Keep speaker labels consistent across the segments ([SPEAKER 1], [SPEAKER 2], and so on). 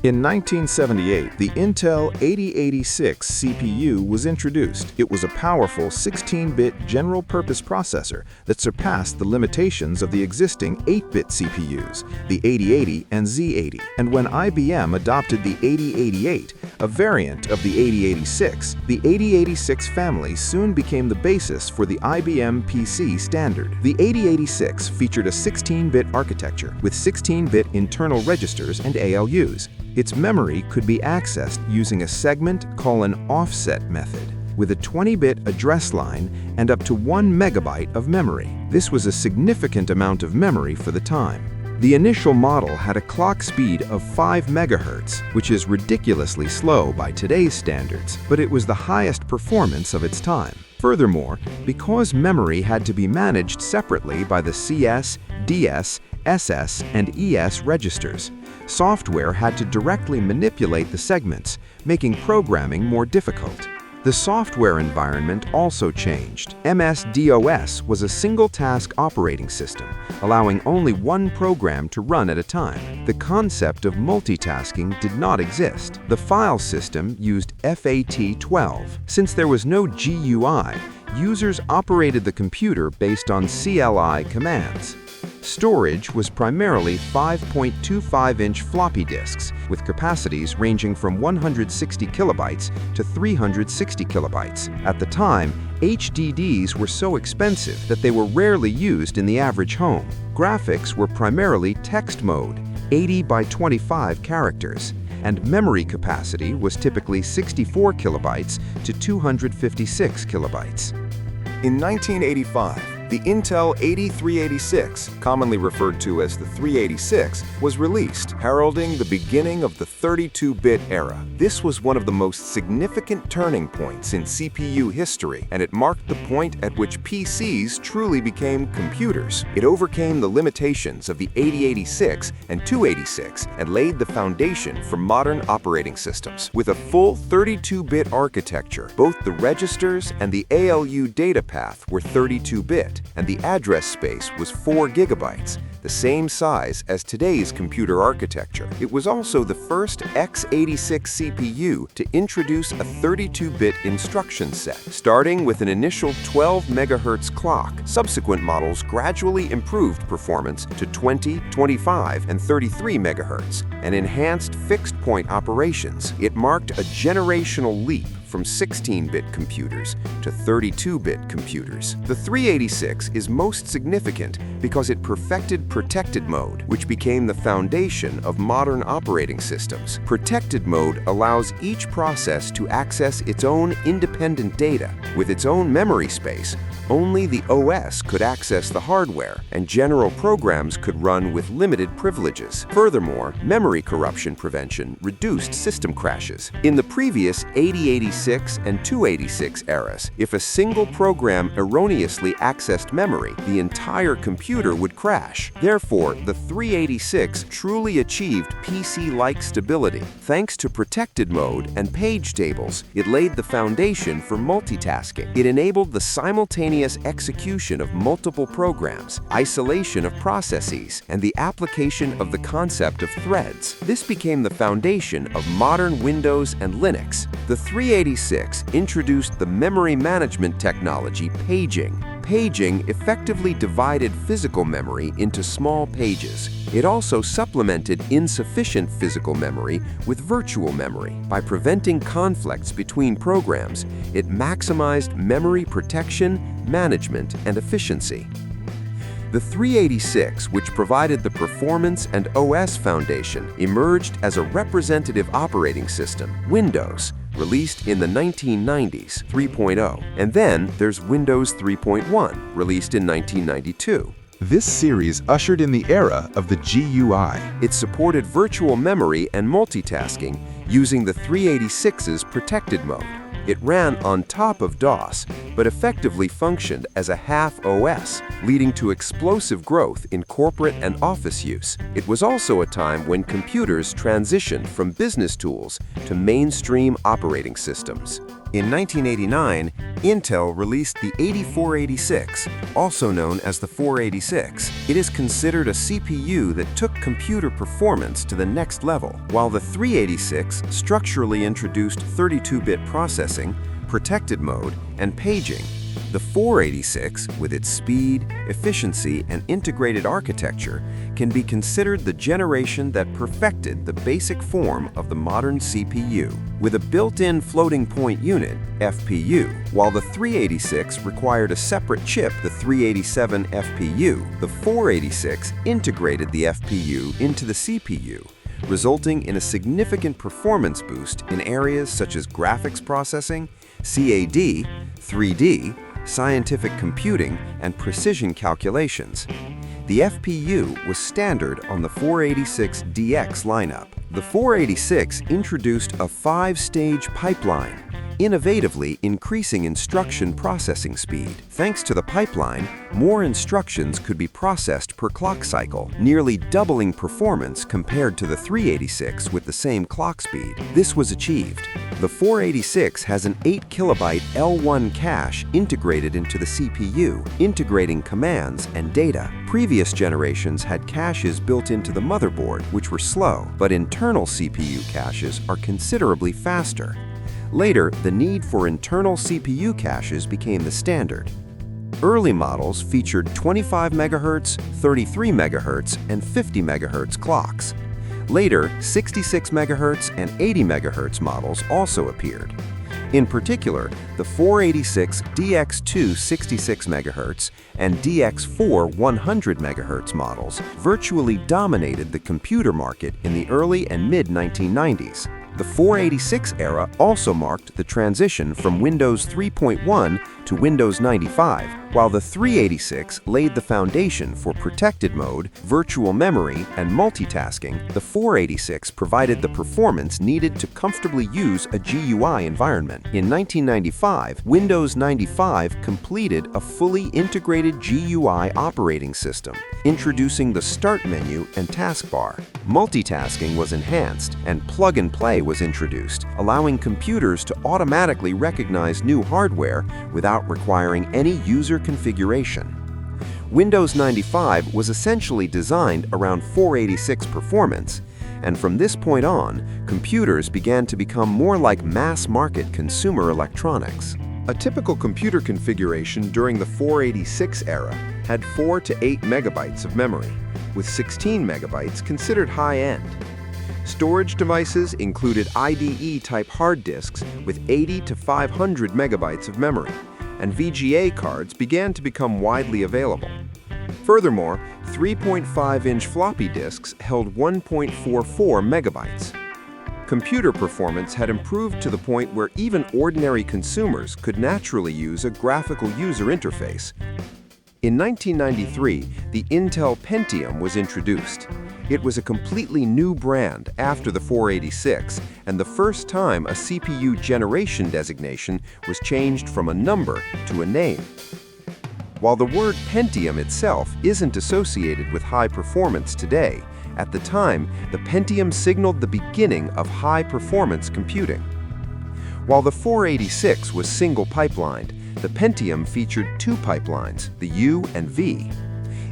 [SPEAKER 1] In 1978, the Intel 8086 CPU was introduced. It was a powerful 16-bit general-purpose processor that surpassed the limitations of the existing 8-bit CPUs, the 8080 and Z80. And when IBM adopted the 8088, a variant of the 8086, the 8086 family soon became the basis for the IBM PC standard. The 8086 featured a 16-bit architecture with 16-bit internal registers and ALUs. Its memory could be accessed using a segment-offset method with a 20-bit address line and up to 1 megabyte of memory. This was a significant amount of memory for the time. The initial model had a clock speed of 5 MHz, which is ridiculously slow by today's standards, but it was the highest performance of its time. Furthermore, because memory had to be managed separately by the CS, DS, SS, and ES registers, software had to directly manipulate the segments, making programming more difficult. The software environment also changed. MS-DOS was a single-task operating system, allowing only one program to run at a time. The concept of multitasking did not exist. The file system used FAT12. Since there was no GUI, users operated the computer based on CLI commands. Storage was primarily 5.25-inch floppy disks, with capacities ranging from 160 kilobytes to 360 kilobytes. At the time, HDDs were so expensive that they were rarely used in the average home. Graphics were primarily text mode, 80 by 25 characters, and memory capacity was typically 64 kilobytes to 256 kilobytes.
[SPEAKER 2] In 1985, the Intel 8386, commonly referred to as the 386, was released, heralding the beginning of the 32-bit era. This was one of the most significant turning points in CPU history, and it marked the point at which PCs truly became computers. It overcame the limitations of the 8086 and 286 and laid the foundation for modern operating systems. With a full 32-bit architecture, both the registers and the ALU data path were 32-bit. And the address space was 4 gigabytes, the same size as today's computer architecture. It was also the first x86 CPU to introduce a 32-bit instruction set. Starting with an initial 12 MHz clock, subsequent models gradually improved performance to 20, 25, and 33 MHz, and enhanced fixed-point operations. It marked a generational leap from 16-bit computers to 32-bit computers. The 386 is most significant because it perfected protected mode, which became the foundation of modern operating systems. Protected mode allows each process to access its own independent data. With its own memory space, only the OS could access the hardware, and general programs could run with limited privileges. Furthermore, memory corruption prevention reduced system crashes. In the previous 8086 and 286 eras, if a single program erroneously accessed memory, the entire computer would crash. Therefore, the 386 truly achieved PC-like stability. Thanks to protected mode and page tables, it laid the foundation for multitasking. It enabled the simultaneous execution of multiple programs, isolation of processes, and the application of the concept of threads. This became the foundation of modern Windows and Linux. The 386 introduced the memory management technology paging. Paging effectively divided physical memory into small pages. It also supplemented insufficient physical memory with virtual memory. By preventing conflicts between programs, it maximized memory protection, management, and efficiency. The 386, which provided the performance and OS foundation, emerged as a representative operating system, Windows, released in the 1990s, 3.0. And then there's Windows 3.1, released in 1992.
[SPEAKER 1] This series ushered in the era of the GUI.
[SPEAKER 2] It supported virtual memory and multitasking using the 386's protected mode. It ran on top of DOS, but effectively functioned as a half OS, leading to explosive growth in corporate and office use. It was also a time when computers transitioned from business tools to mainstream operating systems. In 1989, Intel released the 8486, also known as the 486. It is considered a CPU that took computer performance to the next level, while the 386 structurally introduced 32-bit processing, protected mode, and paging. The 486, with its speed, efficiency, and integrated architecture, can be considered the generation that perfected the basic form of the modern CPU. With a built-in floating point unit, FPU, while the 386 required a separate chip, the 387 FPU, the 486 integrated the FPU into the CPU, resulting in a significant performance boost in areas such as graphics processing, CAD, 3D, scientific computing, and precision calculations. The FPU was standard on the 486DX lineup. The 486 introduced a 5-stage pipeline, innovatively increasing instruction processing speed. Thanks to the pipeline, more instructions could be processed per clock cycle, nearly doubling performance compared to the 386 with the same clock speed. This was achieved. The 486 has an 8-kilobyte L1 cache integrated into the CPU, integrating commands and data. Previous generations had caches built into the motherboard, which were slow, but internal CPU caches are considerably faster. Later, the need for internal CPU caches became the standard. Early models featured 25 MHz, 33 MHz, and 50 MHz clocks. Later, 66 MHz and 80 MHz models also appeared. In particular, the 486 DX2 66 MHz and DX4 100 MHz models virtually dominated the computer market in the early and mid-1990s. The 486 era also marked the transition from Windows 3.1 to Windows 95, while the 386 laid the foundation for protected mode, virtual memory, and multitasking. The 486 provided the performance needed to comfortably use a GUI environment. In 1995, Windows 95 completed a fully integrated GUI operating system, introducing the Start menu and taskbar. Multitasking was enhanced, and plug-and-play was introduced, allowing computers to automatically recognize new hardware without requiring any user configuration. Windows 95 was essentially designed around 486 performance, and from this point on, computers began to become more like mass-market consumer electronics. A typical computer configuration during the 486 era had 4 to 8 megabytes of memory, with 16 megabytes considered high-end. Storage devices included IDE-type hard disks with 80 to 500 megabytes of memory, and VGA cards began to become widely available. Furthermore, 3.5-inch floppy disks held 1.44 megabytes. Computer performance had improved to the point where even ordinary consumers could naturally use a graphical user interface. In 1993, the Intel Pentium was introduced. It was a completely new brand after the 486, and the first time a CPU generation designation was changed from a number to a name. While the word Pentium itself isn't associated with high performance today, at the time, the Pentium signaled the beginning of high-performance computing. While the 486 was single-pipelined, the Pentium featured 2 pipelines, the U and V.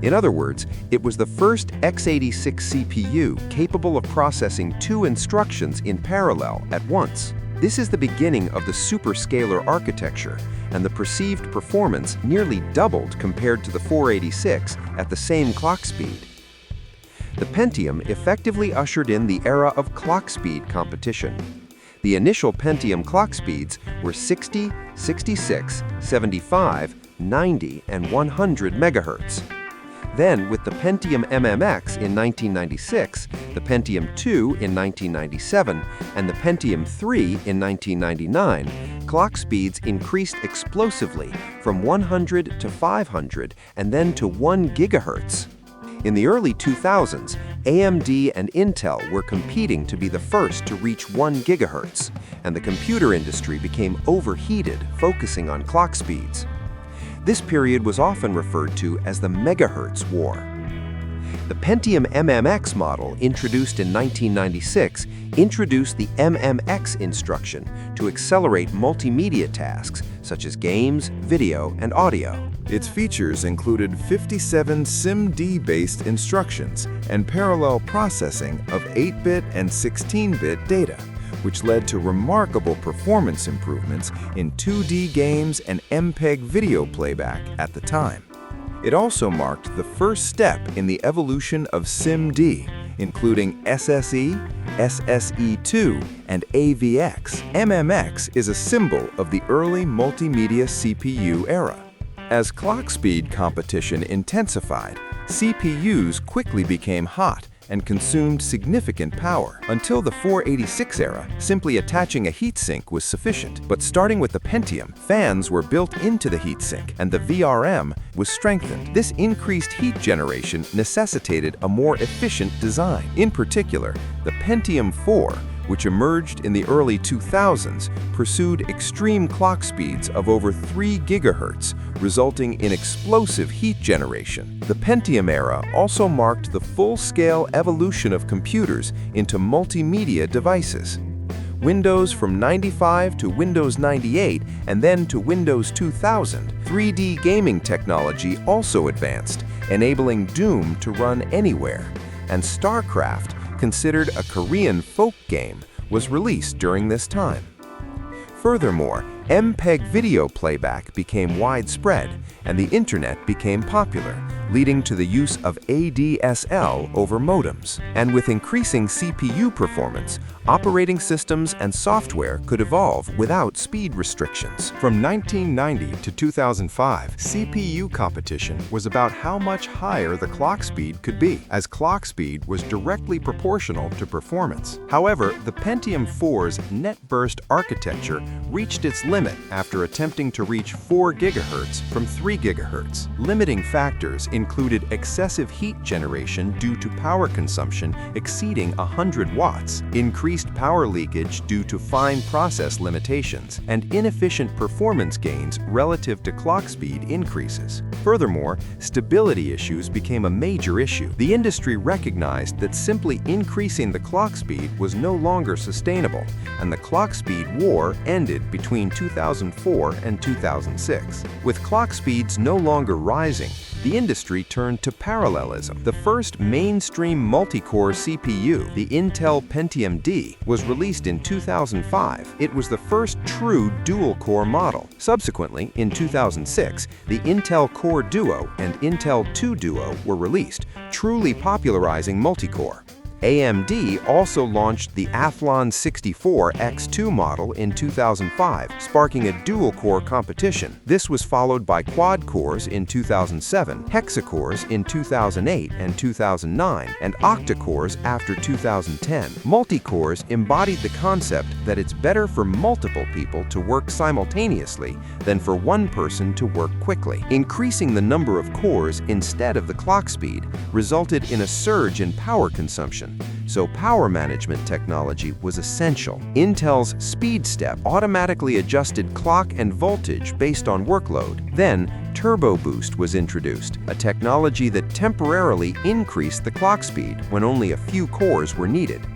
[SPEAKER 2] In other words, it was the first x86 CPU capable of processing 2 instructions in parallel at once. This is the beginning of the superscalar architecture, and the perceived performance nearly doubled compared to the 486 at the same clock speed. The Pentium effectively ushered in the era of clock speed competition. The initial Pentium clock speeds were 60, 66, 75, 90, and 100 megahertz. Then, with the Pentium MMX in 1996, the Pentium II in 1997, and the Pentium III in 1999, clock speeds increased explosively from 100 to 500 and then to 1 gigahertz. In the early 2000s, AMD and Intel were competing to be the first to reach 1 gigahertz, and the computer industry became overheated, focusing on clock speeds. This period was often referred to as the megahertz war. The
[SPEAKER 3] The Pentium MMX model, introduced in 1996, introduced the MMX instruction to accelerate multimedia tasks such as games, video, and audio.
[SPEAKER 2] Its features included 57 SIMD-based instructions and parallel processing of 8-bit and 16-bit data, which led to remarkable performance improvements in 2D games and MPEG video playback at the time. It also marked the first step in the evolution of SIMD, including SSE, SSE2, and AVX. MMX is a symbol of the early multimedia CPU era. As clock speed competition intensified, CPUs quickly became hot and consumed significant power. Until the 486 era, simply attaching a heatsink was sufficient. But starting with the Pentium, fans were built into the heatsink, and the VRM was strengthened. This increased heat generation necessitated a more efficient design. In particular, the Pentium 4, which emerged in the early 2000s, pursued extreme clock speeds of over 3 GHz, resulting in explosive heat generation. The Pentium era also marked the full-scale evolution of computers into multimedia devices. Windows from 95 to Windows 98 and then to Windows 2000, 3D gaming technology also advanced, enabling Doom to run anywhere. And StarCraft, considered a Korean folk game, was released during this time. Furthermore, MPEG video playback became widespread, and the Internet became popular, leading to the use of ADSL over modems. And with increasing CPU performance, operating systems and software could evolve without speed restrictions. From 1990 to 2005, CPU competition was about how much higher the clock speed could be, as clock speed was directly proportional to performance. However, the Pentium 4's net burst architecture reached its limit after attempting to reach 4 GHz from 3 GHz. Limiting factors included excessive heat generation due to power consumption exceeding 100 watts, increased power leakage due to fine process limitations, and inefficient performance gains relative to clock speed increases. Furthermore, stability issues became a major issue. The industry recognized that simply increasing the clock speed was no longer sustainable, and the clock speed war ended between 2004 and 2006. With clock speeds no longer rising, the industry turned to parallelism. The first mainstream multi-core CPU, the Intel Pentium D, was released in 2005. It was the first true dual-core model. Subsequently, in 2006, the Intel Core Duo and Intel 2 Duo were released, truly popularizing multi-core. AMD also launched the Athlon 64 X2 model in 2005, sparking a dual-core competition. This was followed by quad-cores in 2007, hexacores in 2008 and 2009, and octa-cores after 2010. Multi-cores embodied the concept that it's better for multiple people to work simultaneously than for one person to work quickly. Increasing the number of cores instead of the clock speed resulted in a surge in power consumption. So power management technology was essential. Intel's SpeedStep automatically adjusted clock and voltage based on workload. Then, Turbo Boost was introduced, a technology that temporarily increased the clock speed when only a few cores were needed.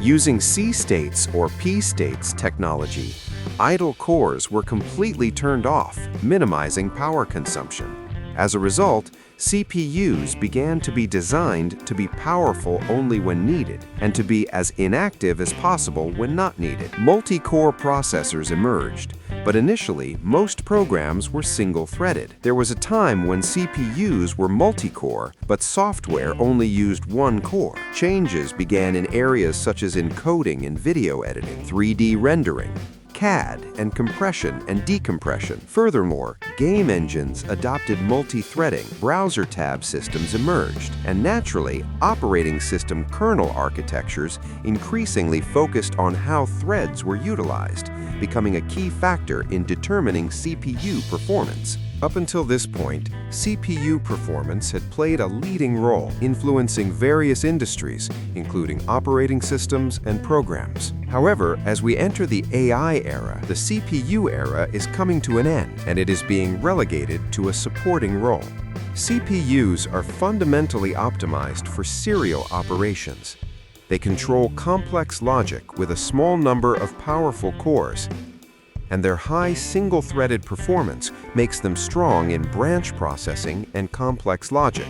[SPEAKER 2] Using C-states or P-states technology, idle cores were completely turned off, minimizing power consumption. As a result, CPUs began to be designed to be powerful only when needed, and to be as inactive as possible when not needed. Multi-core processors emerged, but initially, most programs were single-threaded. There was a time when CPUs were multi-core, but software only used one core. Changes began in areas such as encoding and video editing, 3D rendering, CAD, and compression and decompression. Furthermore, game engines adopted multi-threading, browser tab systems emerged, and naturally, operating system kernel architectures increasingly focused on how threads were utilized, becoming a key factor in determining CPU performance. Up until this point, CPU performance had played a leading role, influencing various industries, including operating systems and programs. However, as we enter the AI era, the CPU era is coming to an end, and it is being relegated to a supporting role.
[SPEAKER 3] CPUs are fundamentally optimized for serial operations. They control complex logic with a small number of powerful cores, and their high single-threaded performance makes them strong in branch processing and complex logic.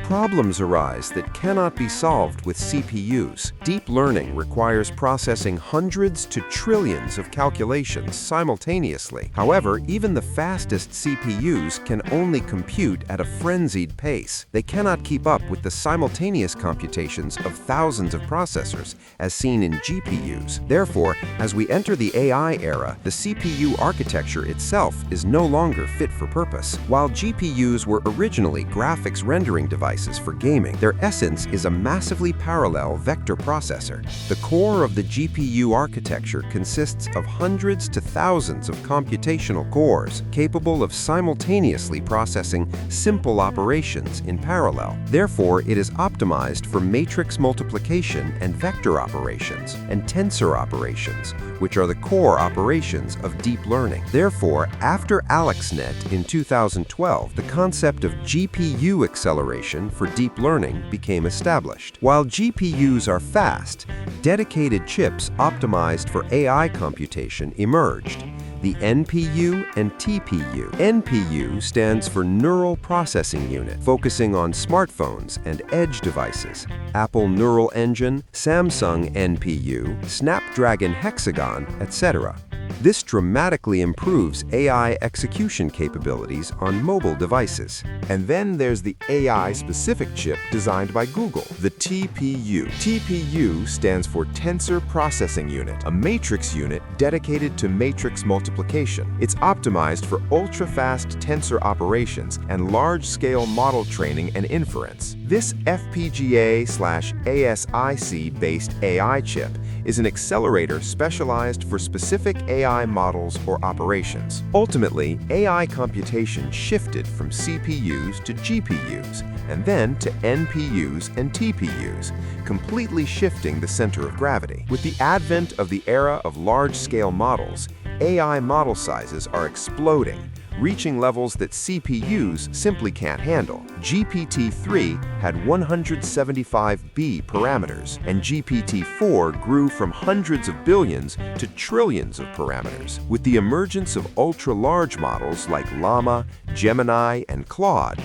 [SPEAKER 3] Problems arise that cannot be solved with CPUs. Deep learning requires processing hundreds to trillions of calculations simultaneously. However, even the fastest CPUs can only compute at a frenzied pace. They cannot keep up with the simultaneous computations of thousands of processors, as seen in GPUs. Therefore, as we enter the AI era, the CPU architecture itself is no longer fit for purpose. While GPUs were originally graphics rendering devices for gaming, their essence is a massively parallel vector processor. The core of the GPU architecture consists of hundreds to thousands of computational cores capable of simultaneously processing simple operations in parallel. Therefore, it is optimized for matrix multiplication and vector operations, and tensor operations, which are the core operations of deep learning. Therefore, after AlexNet in 2012, the concept of GPU acceleration for deep learning became established. While GPUs are fast, dedicated chips optimized for AI computation emerged: the NPU and TPU. NPU stands for Neural Processing Unit, focusing on smartphones and edge devices. Apple Neural Engine, Samsung NPU, Snapdragon Hexagon, etc. This dramatically improves AI execution capabilities on mobile devices.
[SPEAKER 2] And then there's the AI-specific chip designed by Google, the TPU. TPU stands for Tensor Processing Unit, a matrix unit dedicated to matrix multiplication. It's optimized for ultra-fast tensor operations and large-scale model training and inference. This FPGA/ASIC-based AI chip is an accelerator specialized for specific AI models or operations. Ultimately, AI computation shifted from CPUs to GPUs, and then to NPUs and TPUs, completely shifting the center of gravity. With the advent of the era of large-scale models, AI model sizes are exploding, reaching levels that CPUs simply can't handle. GPT-3 had 175B parameters, and GPT-4 grew from hundreds of billions to trillions of parameters. With the emergence of ultra-large models like Llama, Gemini, and Claude,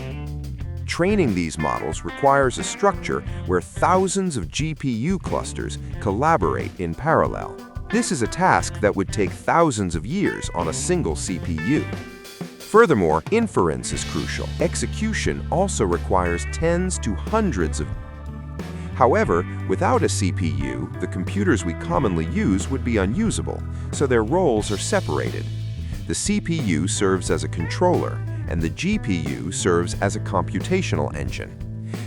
[SPEAKER 2] training these models requires a structure where thousands of GPU clusters collaborate in parallel. This is a task that would take thousands of years on a single CPU. Furthermore, inference is crucial. Execution also requires tens to hundreds of. However, without a CPU, the computers we commonly use would be unusable, so their roles are separated. The CPU serves as a controller, and the GPU serves as a computational engine.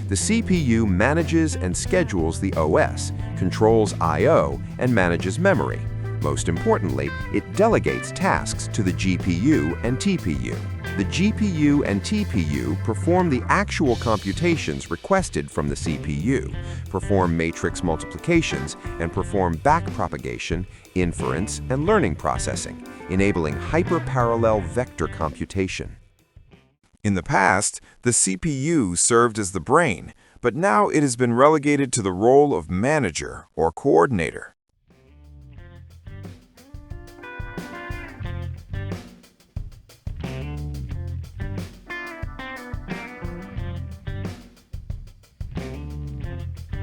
[SPEAKER 2] The CPU manages and schedules the OS, controls I/O, and manages memory. Most importantly, it delegates tasks to the GPU and TPU. The GPU and TPU perform the actual computations requested from the CPU, perform matrix multiplications, and perform backpropagation, inference, and learning processing, enabling hyperparallel vector computation. In the past, the CPU served as the brain, but now it has been relegated to the role of manager or coordinator.